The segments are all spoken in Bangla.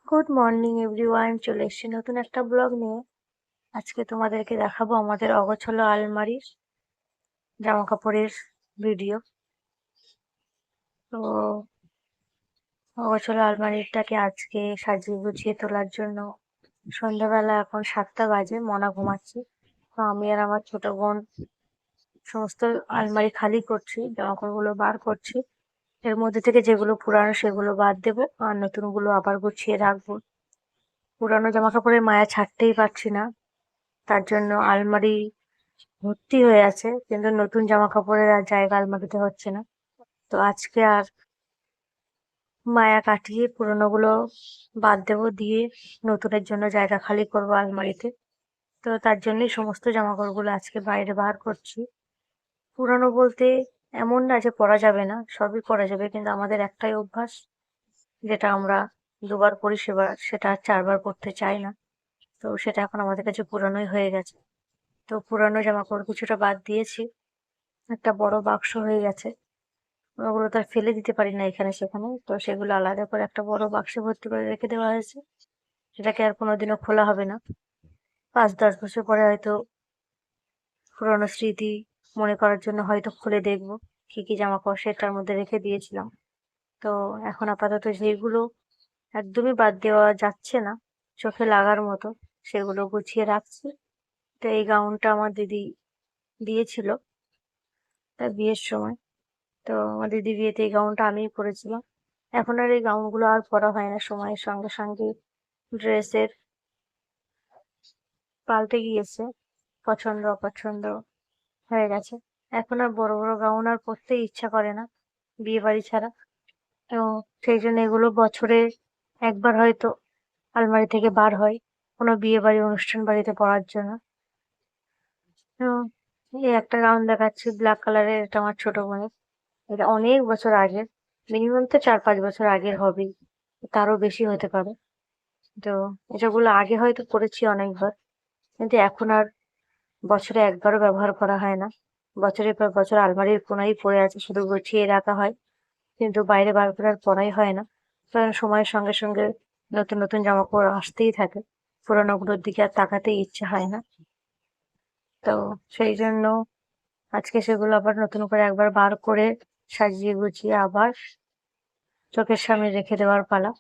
গুড মর্নিং এভরিওয়ান, চলে এসেছি নতুন একটা ব্লগ নিয়ে। আজকে তোমাদেরকে দেখাবো আমাদের অগোছালো আলমারির জামা কাপড়ের ভিডিও। তো অগোছালো আলমারিটাকে আজকে সাজিয়ে গুছিয়ে তোলার জন্য সন্ধ্যাবেলা এখন 7টা বাজে, মনা ঘুমাচ্ছি। তো আমি আর আমার ছোট বোন সমস্ত আলমারি খালি করছি, জামা কাপড়গুলো বার করছি। এর মধ্যে থেকে যেগুলো পুরানো সেগুলো বাদ দেবো আর নতুনগুলো আবার গুছিয়ে রাখবো। পুরানো জামা কাপড়ের মায়া ছাড়তেই পারছি না, তার জন্য আলমারি ভর্তি হয়ে আছে, কিন্তু নতুন জামা কাপড়ের আর জায়গা আলমারিতে হচ্ছে না। তো আজকে আর মায়া কাটিয়ে পুরোনোগুলো বাদ দেবো, দিয়ে নতুনের জন্য জায়গা খালি করবো আলমারিতে। তো তার জন্যই সমস্ত জামা কাপড়গুলো আজকে বাইরে বার করছি। পুরানো বলতে এমন না যে পরা যাবে না, সবই পরা যাবে, কিন্তু আমাদের একটাই অভ্যাস, যেটা আমরা দুবার পরি সেটা আর 4বার পরতে চাই না। তো সেটা এখন আমাদের কাছে পুরানোই হয়ে গেছে। তো পুরানো জামা কাপড় কিছুটা বাদ দিয়েছি, একটা বড় বাক্স হয়ে গেছে। ওগুলো তো আর ফেলে দিতে পারি না এখানে সেখানে, তো সেগুলো আলাদা করে একটা বড় বাক্সে ভর্তি করে রেখে দেওয়া হয়েছে। সেটাকে আর কোনোদিনও খোলা হবে না। 5-10 বছর পরে হয়তো পুরোনো স্মৃতি মনে করার জন্য হয়তো খুলে দেখবো কি কি জামা কাপড় সেটার মধ্যে রেখে দিয়েছিলাম। তো এখন আপাতত যেগুলো একদমই বাদ দেওয়া যাচ্ছে না, চোখে লাগার মতো, সেগুলো গুছিয়ে রাখছি। তো এই গাউনটা আমার দিদি দিয়েছিল তার বিয়ের সময়। তো আমার দিদির বিয়েতে এই গাউনটা আমিই পরেছিলাম। এখন আর এই গাউনগুলো আর পরা হয় না, সময়ের সঙ্গে সঙ্গে ড্রেসের পাল্টে গিয়েছে, পছন্দ অপছন্দ হয়ে গেছে। এখন আর বড় বড় গাউন আর পরতেই ইচ্ছা করে না, বিয়ে বাড়ি ছাড়া। তো সেই জন্য এগুলো বছরে একবার হয়তো আলমারি থেকে বার হয়, কোনো বিয়ে বাড়ি অনুষ্ঠান বাড়িতে পরার জন্য। তো এই একটা গাউন দেখাচ্ছি ব্ল্যাক কালারের, এটা আমার ছোট বোনের। এটা অনেক বছর আগের, মিনিমাম তো 4-5 বছর আগের হবেই, তারও বেশি হতে পারে। তো এসবগুলো আগে হয়তো পরেছি অনেকবার, কিন্তু এখন আর বছরে একবারও ব্যবহার করা হয় না। বছরের পর বছর আলমারির কোনায় পড়ে আছে, শুধু গুছিয়ে রাখা হয়, কিন্তু বাইরে বার করে আর পরাই হয় না। কারণ সময়ের সঙ্গে সঙ্গে নতুন নতুন জামা কাপড় আসতেই থাকে, পুরোনোগুলোর দিকে আর তাকাতেই ইচ্ছে হয় না। তো সেই জন্য আজকে সেগুলো আবার নতুন করে একবার বার করে সাজিয়ে গুছিয়ে আবার চোখের সামনে রেখে দেওয়ার পালা।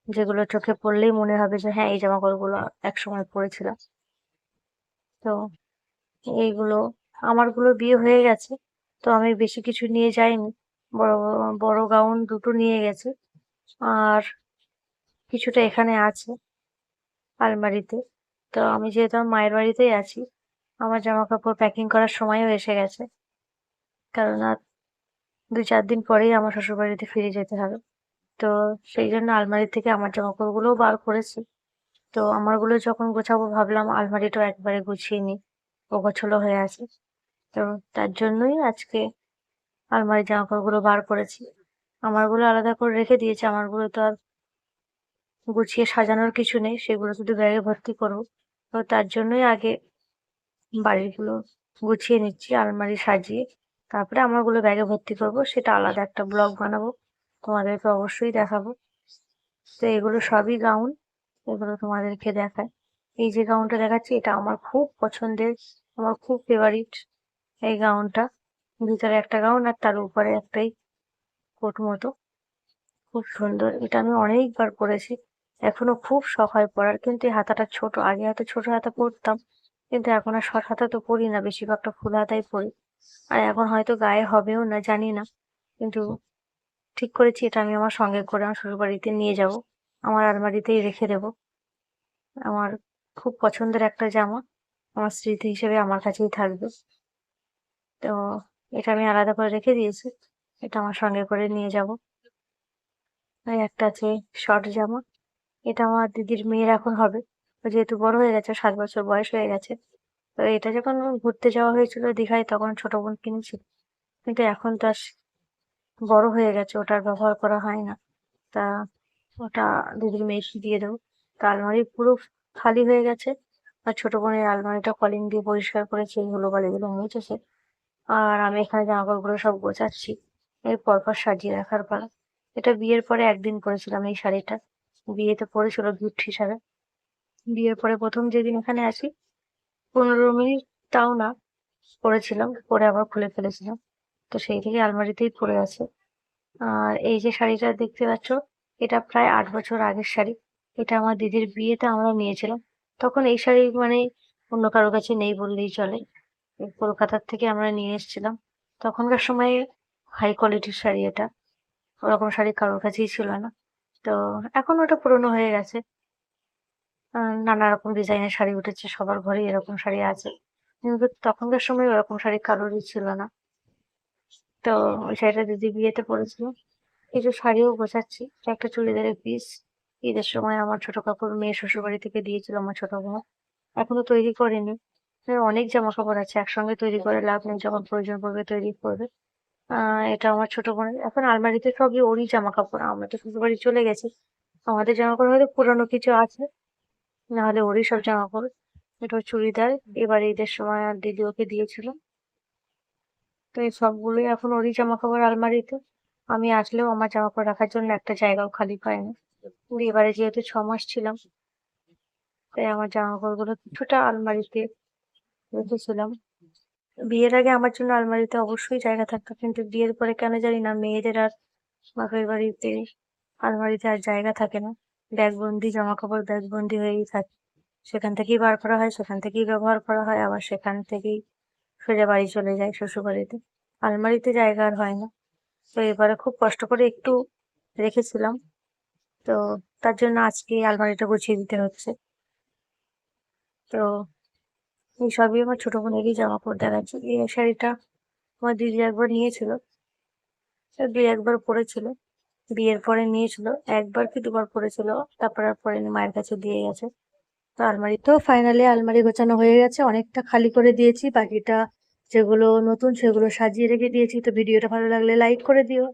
যেগুলো চোখে পড়লেই মনে হবে যে হ্যাঁ, এই জামা কাপড়গুলো একসময় পরেছিলাম। তো এইগুলো আমারগুলো বিয়ে হয়ে গেছে, তো আমি বেশি কিছু নিয়ে যাইনি। বড় বড় বড় গাউন দুটো নিয়ে গেছি, আর কিছুটা এখানে আছে আলমারিতে। তো আমি যেহেতু আমার মায়ের বাড়িতেই আছি, আমার জামা কাপড় প্যাকিং করার সময়ও এসে গেছে, কারণ আর 2-4 দিন পরেই আমার শ্বশুর বাড়িতে ফিরে যেতে হবে। তো সেই জন্য আলমারি থেকে আমার জামা কাপড়গুলোও বার করেছি। তো আমারগুলো যখন গোছাবো ভাবলাম আলমারিটাও একবারে গুছিয়ে নিই, অগোছালো হয়ে আছে। তো তার জন্যই আজকে আলমারির জামা কাপড়গুলো বার করেছি। আমারগুলো আলাদা করে রেখে দিয়েছি, আমারগুলো তো আর গুছিয়ে সাজানোর কিছু নেই, সেগুলো শুধু ব্যাগে ভর্তি করবো। তো তার জন্যই আগে বাড়িগুলো গুছিয়ে নিচ্ছি, আলমারি সাজিয়ে। তারপরে আমারগুলো ব্যাগে ভর্তি করবো, সেটা আলাদা একটা ব্লগ বানাবো, তোমাদেরকে অবশ্যই দেখাবো। তো এগুলো সবই গাউন, এগুলো তোমাদেরকে দেখায়। এই যে গাউনটা দেখাচ্ছি এটা আমার খুব পছন্দের, আমার খুব ফেভারিট এই গাউনটা। ভিতরে একটা গাউন আর তার উপরে একটাই কোট মতো, খুব সুন্দর। এটা আমি অনেকবার পরেছি, এখনো খুব শখ হয় পরার, কিন্তু এই হাতাটা ছোট। আগে হয়তো ছোট হাতা পরতাম, কিন্তু এখন আর শর্ট হাতা তো পরি না, বেশিরভাগটা ফুল হাতাই পরি। আর এখন হয়তো গায়ে হবেও না, জানি না, কিন্তু ঠিক করেছি এটা আমি আমার সঙ্গে করে আমার শ্বশুর বাড়িতে নিয়ে যাব, আমার আলমারিতেই রেখে দেবো। আমার খুব পছন্দের একটা জামা, আমার স্মৃতি হিসেবে আমার কাছেই থাকবে। তো এটা আমি আলাদা করে রেখে দিয়েছি, এটা আমার সঙ্গে করে নিয়ে যাব। আর একটা আছে শর্ট জামা, এটা আমার দিদির মেয়ের এখন হবে। ও যেহেতু বড় হয়ে গেছে, 7 বছর বয়স হয়ে গেছে। তো এটা যখন ঘুরতে যাওয়া হয়েছিল দীঘায়, তখন ছোট বোন কিনেছিল, কিন্তু এখন তো আর বড় হয়ে গেছে, ওটা আর ব্যবহার করা হয় না। তা ওটা দিদির মেয়েকে দিয়ে দেবো। তা আলমারি পুরো খালি হয়ে গেছে, আর ছোট বোনের আলমারিটা কলিং দিয়ে পরিষ্কার করেছে, এই বালিগুলো মুছেছে। আর আমি এখানে জামা কাপড়গুলো সব গোছাচ্ছি, এর পরপর সাজিয়ে রাখার পালা। এটা বিয়ের পরে একদিন পরেছিলাম এই শাড়িটা, বিয়েতে পড়েছিল গিফট হিসাবে। বিয়ের পরে প্রথম যেদিন এখানে আসি 15 মিনিট তাও না পরেছিলাম, পরে আবার খুলে ফেলেছিলাম। তো সেই থেকে আলমারিতেই পড়ে আছে। আর এই যে শাড়িটা দেখতে পাচ্ছ, এটা প্রায় 8 বছর আগের শাড়ি। এটা আমার দিদির বিয়েতে আমরা নিয়েছিলাম। তখন এই শাড়ি মানে অন্য কারোর কাছে নেই বললেই চলে। এই কলকাতার থেকে আমরা নিয়ে এসেছিলাম। তখনকার সময়ে হাই কোয়ালিটির শাড়ি এটা। ওরকম শাড়ি কারোর কাছেই ছিল না। তো এখন ওটা পুরনো হয়ে গেছে। নানা রকম ডিজাইনের শাড়ি উঠেছে, সবার ঘরেই এরকম শাড়ি আছে। কিন্তু তখনকার সময় ওরকম শাড়ি কারোরই ছিল না। তো ওই শাড়িটা দিদি বিয়েতে পরেছিল। কিছু শাড়িও গোছাচ্ছি। এটা একটা চুড়িদারের পিস। ঈদের সময় আমার ছোট কাকুর মেয়ে শ্বশুরবাড়ি থেকে দিয়েছিল আমার ছোট বোন। এখনো তৈরি করেনি। অনেক জামা কাপড় আছে, একসঙ্গে তৈরি করে লাভ নেই, যখন প্রয়োজন পড়বে তৈরি করবে। এটা আমার ছোট বোনের। এখন আলমারিতে সবই ওরই জামা কাপড়। আমরা তো শ্বশুরবাড়ি চলে গেছি। আমাদের জামা কাপড় হয়তো পুরানো কিছু আছে, না হলে ওরই সব জামা কাপড়। এটা ওর চুড়িদার, এবার ঈদের সময় আর দিদি ওকে দিয়েছিল। তো এই সবগুলোই এখন ওরই জামা কাপড় আলমারিতে। আমি আসলেও আমার জামা কাপড় রাখার জন্য একটা জায়গাও খালি পায় না। এবারে যেহেতু 6 মাস ছিলাম, তাই আমার জামা কাপড়গুলো কিছুটা আলমারিতে রেখেছিলাম। বিয়ের আগে আমার জন্য আলমারিতে অবশ্যই জায়গা থাকতো, কিন্তু বিয়ের পরে কেন জানি না মেয়েদের আর বাপের বাড়িতে আলমারিতে আর জায়গা থাকে না। ব্যাগবন্দি জামা কাপড় ব্যাগবন্দি হয়েই থাকে। সেখান থেকেই বার করা হয়, সেখান থেকেই ব্যবহার করা হয়, আবার সেখান থেকেই সোজা বাড়ি চলে যায় শ্বশুরবাড়িতে। আলমারিতে জায়গা আর হয় না। তো এবারে খুব কষ্ট করে একটু রেখেছিলাম। তো তার জন্য আজকে এই আলমারিটা গুছিয়ে দিতে হচ্ছে। তো এই সবই আমার ছোট বোনেরই জামা কাপড় দেখাচ্ছি। এই শাড়িটা আমার দিদি একবার নিয়েছিল, দুই একবার পরেছিল। বিয়ের পরে নিয়েছিল, একবার কি দুবার পরেছিল, তারপর আর পরেনি, মায়ের কাছে দিয়ে গেছে। তো আলমারি তো ফাইনালি আলমারি গোছানো হয়ে গেছে, অনেকটা খালি করে দিয়েছি। বাকিটা যেগুলো নতুন সেগুলো সাজিয়ে রেখে দিয়েছি। তো ভিডিওটা ভালো লাগলে লাইক করে দিও।